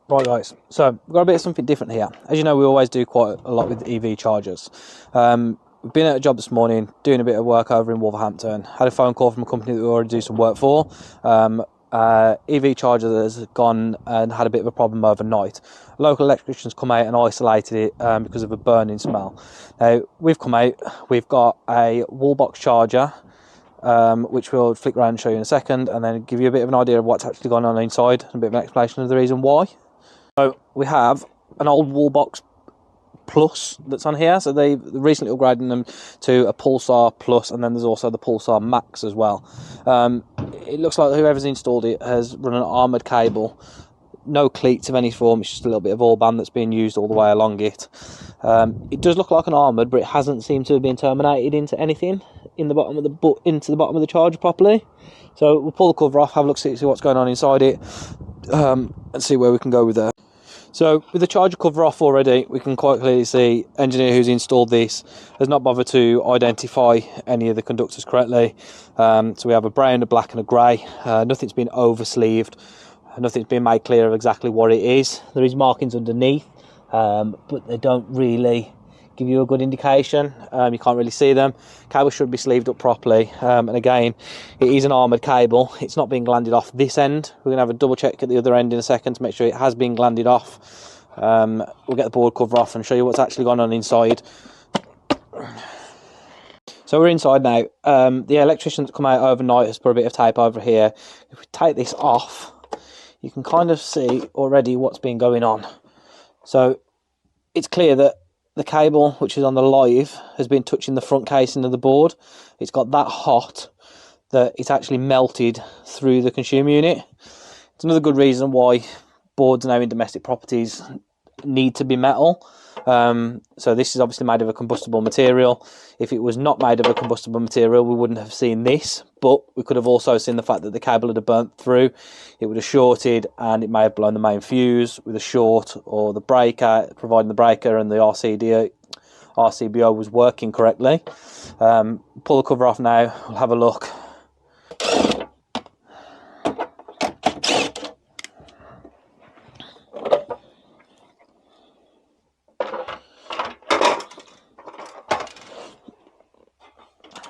Right guys, so we've got a bit of something different here. As you know, we always do quite a lot with EV chargers. We've been at a job this morning, doing a bit of work over in Wolverhampton. Had a phone call from a company that we already do some work for. EV charger that has gone and had a bit of a problem overnight. Local electricians come out and isolated it because of a burning smell. Now, we've come out, we've got a Wallbox charger, which we'll flick around and show you in a second, and then give you a bit of an idea of what's actually gone on inside, and a bit of an explanation of the reason why. So we have an old Wallbox Plus that's on here. So they recently upgraded them to a Pulsar Plus, and then there's also the Pulsar Max as well. It looks like whoever's installed it has run an armoured cable. No cleats of any form, it's just a little bit of all band that's being used all the way along it. It does look like an armoured, but it hasn't seemed to have been terminated into anything in the bottom of the charger properly. So we'll pull the cover off, have a look, see what's going on inside it, and see where we can go with there. So with the charger cover off already, we can quite clearly see engineer who's installed this has not bothered to identify any of the conductors correctly. So we have a brown, a black and a grey. Nothing's been over sleeved. Nothing's been made clear of exactly what it is. There is markings underneath, but they don't really give you a good indication. You can't really see them. Cable should be sleeved up properly, and again, it is an armoured cable. It's not being glanded off this end. We're going to have a double check at the other end in a second to make sure it has been glanded off. We'll get the board cover off and show you what's actually gone on inside. So we're inside now. The electrician that's come out overnight has put a bit of tape over here. If we take this off, you can kind of see already what's been going on. So it's clear that the cable, which is on the live, has been touching the front casing of the board. It's got that hot that it's actually melted through the consumer unit. It's another good reason why boards now in domestic properties need to be metal. So this is obviously made of a combustible material. If it was not made of a combustible material, we wouldn't have seen this, but we could have also seen the fact that the cable had burnt through. It would have shorted and it may have blown the main fuse with a short, or the breaker, providing the breaker and the RCBO was working correctly. Pull the cover off now, we'll have a look.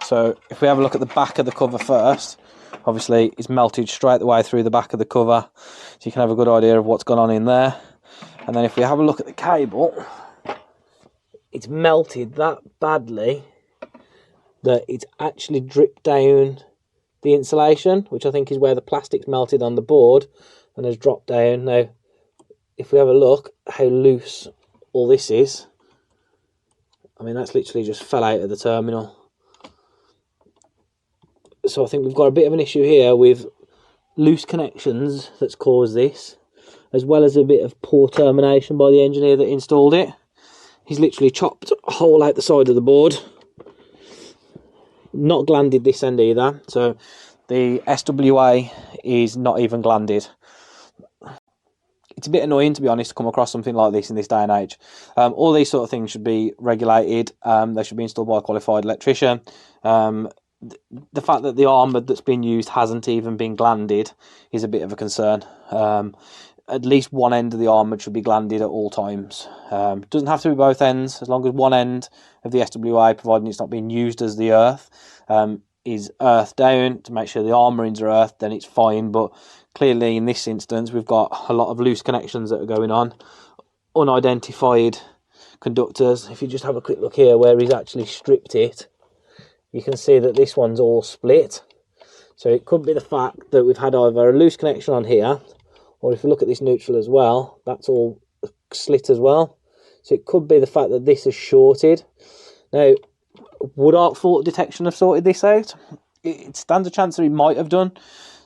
So if we have a look at the back of the cover first, obviously it's melted straight the way through the back of the cover, so you can have a good idea of what's gone on in there. And then if we have a look at the cable, it's melted that badly that it's actually dripped down the insulation, which I think is where the plastic's melted on the board and has dropped down. Now, if we have a look how loose all this is, I mean, that's literally just fell out of the terminal. So I think we've got a bit of an issue here with loose connections that's caused this, as well as a bit of poor termination by the engineer that installed it. He's literally chopped a hole out the side of the board. Not glanded this end either, so the SWA is not even glanded. It's a bit annoying, to be honest, to come across something like this in this day and age. All these sort of things should be regulated. They should be installed by a qualified electrician. The fact that the armoured that's been used hasn't even been glanded is a bit of a concern. At least one end of the armoured should be glanded at all times. Doesn't have to be both ends, as long as one end of the SWA, providing it's not being used as the earth, is earthed down to make sure the armourings are earthed, then it's fine. But clearly in this instance we've got a lot of loose connections that are going on, unidentified conductors. If you just have a quick look here where he's actually stripped it, you can see that this one's all split. So it could be the fact that we've had either a loose connection on here, or if you look at this neutral as well, that's all slit as well. So it could be the fact that this is shorted. Now, would arc fault detection have sorted this out? It stands a chance that it might have done.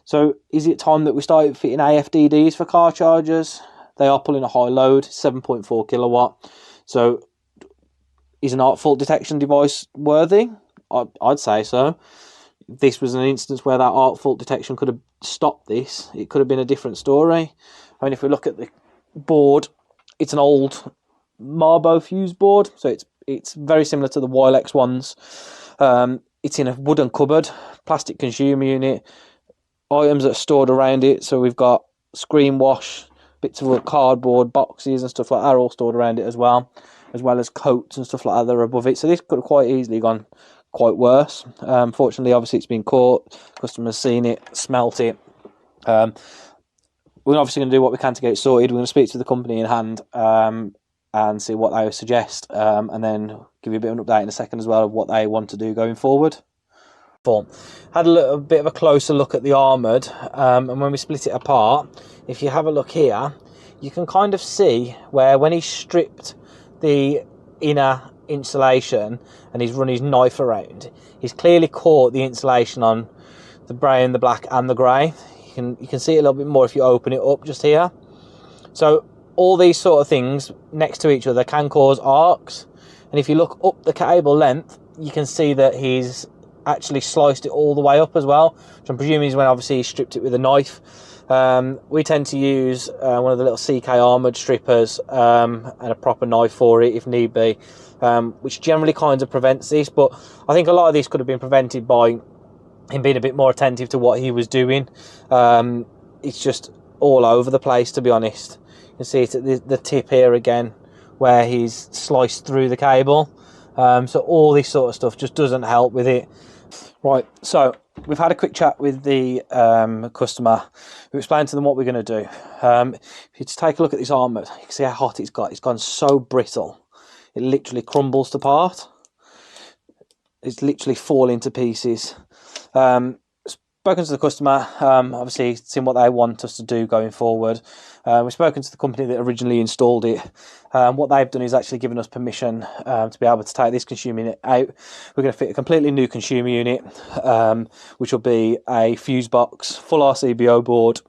So is it time that we start fitting AFDDs for car chargers? They are pulling a high load, 7.4 kilowatt. So is an arc fault detection device worthy? I'd say so. If this was an instance where that arc fault detection could have stopped this, it could have been a different story. I mean, if we look at the board, it's an old Marbo fuse board, so it's very similar to the Wilex ones. It's in a wooden cupboard, plastic consumer unit, items that are stored around it. So we've got screen wash, bits of cardboard, boxes and stuff like that are all stored around it as well as coats and stuff like that that are above it. So this could have quite easily gone quite worse. Fortunately, obviously it's been caught, customers seen it, smelt it. We're obviously going to do what we can to get it sorted. We're going to speak to the company in hand and see what they suggest, and then give you a bit of an update in a second as well of what they want to do going forward. Had a little bit of a closer look at the armoured, and when we split it apart, if you have a look here, you can kind of see where when he stripped the inner insulation and he's run his knife around, he's clearly caught the insulation on the brown, the black and the grey. You can see it a little bit more if you open it up just here. So all these sort of things next to each other can cause arcs, and if you look up the cable length, you can see that he's actually sliced it all the way up as well, which I'm presuming is when obviously he stripped it with a knife. We tend to use one of the little CK armoured strippers and a proper knife for it if need be, which generally kind of prevents this, but I think a lot of this could have been prevented by him being a bit more attentive to what he was doing. It's just all over the place, to be honest. You can see it at the tip here again where he's sliced through the cable. So all this sort of stuff just doesn't help with it. Right, so we've had a quick chat with the customer. We explained to them what we're going to do. If you just take a look at this armoured, you can see how hot it's got. It's gone so brittle, it literally crumbles to part. It's literally falling to pieces. Spoken to the customer, obviously seen what they want us to do going forward. We've spoken to the company that originally installed it. What they've done is actually given us permission to be able to take this consumer unit out. We're going to fit a completely new consumer unit, which will be a fuse box, full RCBO board.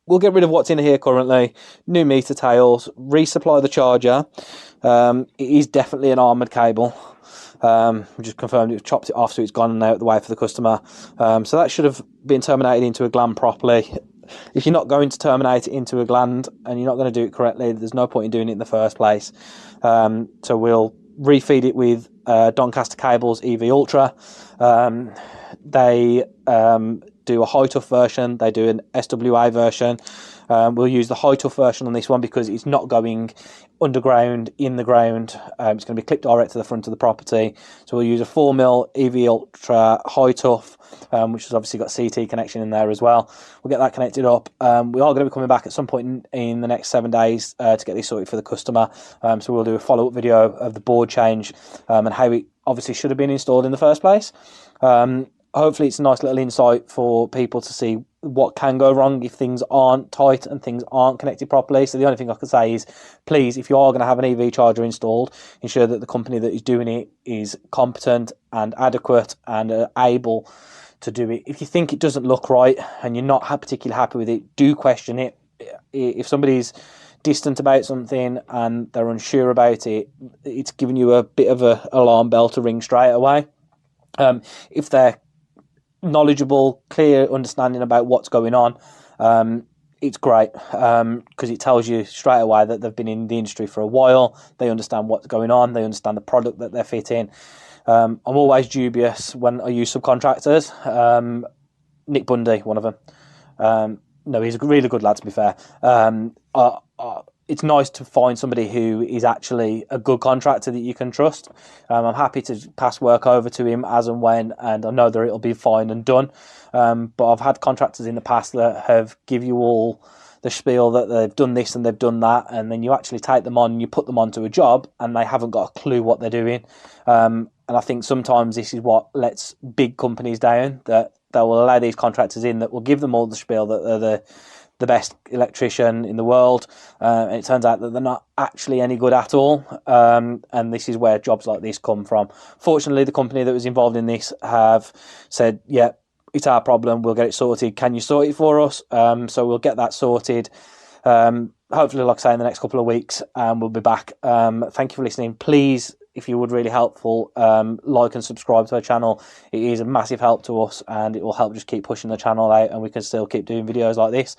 We'll get rid of what's in here currently, new meter tails, resupply the charger. It is definitely an armoured cable. We just confirmed it, chopped it off, so it's gone out the way for the customer. So that should have been terminated into a gland properly. If you're not going to terminate it into a gland and you're not going to do it correctly, there's no point in doing it in the first place. So we'll refeed it with Doncaster Cables EV Ultra. They do a high tough version, they do an SWA version. We'll use the high tough version on this one because it's not going underground, in the ground. It's going to be clipped direct to the front of the property. So we'll use a 4mm EV Ultra high tough, which has obviously got CT connection in there as well. We'll get that connected up. We are going to be coming back at some point in the next 7 days to get this sorted for the customer. So we'll do a follow-up video of the board change and how it obviously should have been installed in the first place. Hopefully it's a nice little insight for people to see what can go wrong if things aren't tight and things aren't connected properly. So the only thing I can say is, please, if you are going to have an EV charger installed, ensure that the company that is doing it is competent and adequate and able to do it. If you think it doesn't look right and you're not particularly happy with it, do question it. If somebody's distant about something and they're unsure about it, it's giving you a bit of an alarm bell to ring straight away. If they're knowledgeable, clear understanding about what's going on, it's great because it tells you straight away that they've been in the industry for a while, they understand what's going on, they understand the product that they're fitting. I'm always dubious when I use subcontractors. Nick Bundy, one of them. No, he's a really good lad, to be fair. It's nice to find somebody who is actually a good contractor that you can trust. I'm happy to pass work over to him as and when, and I know that it'll be fine and done. But I've had contractors in the past that have give you all the spiel that they've done this and they've done that, and then you actually take them on and you put them onto a job and they haven't got a clue what they're doing. And I think sometimes this is what lets big companies down, that they will allow these contractors in that will give them all the spiel that they're the best electrician in the world, and it turns out that they're not actually any good at all, and this is where jobs like this come from. Fortunately, the company that was involved in this have said, yeah, it's our problem, we'll get it sorted, can you sort it for us? So we'll get that sorted, hopefully, like I say, in the next couple of weeks, and we'll be back. Thank you for listening. Please, if you would, really helpful, like and subscribe to our channel. It is a massive help to us and it will help just keep pushing the channel out and we can still keep doing videos like this.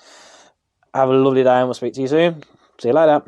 Have a lovely day and we'll speak to you soon. See you later.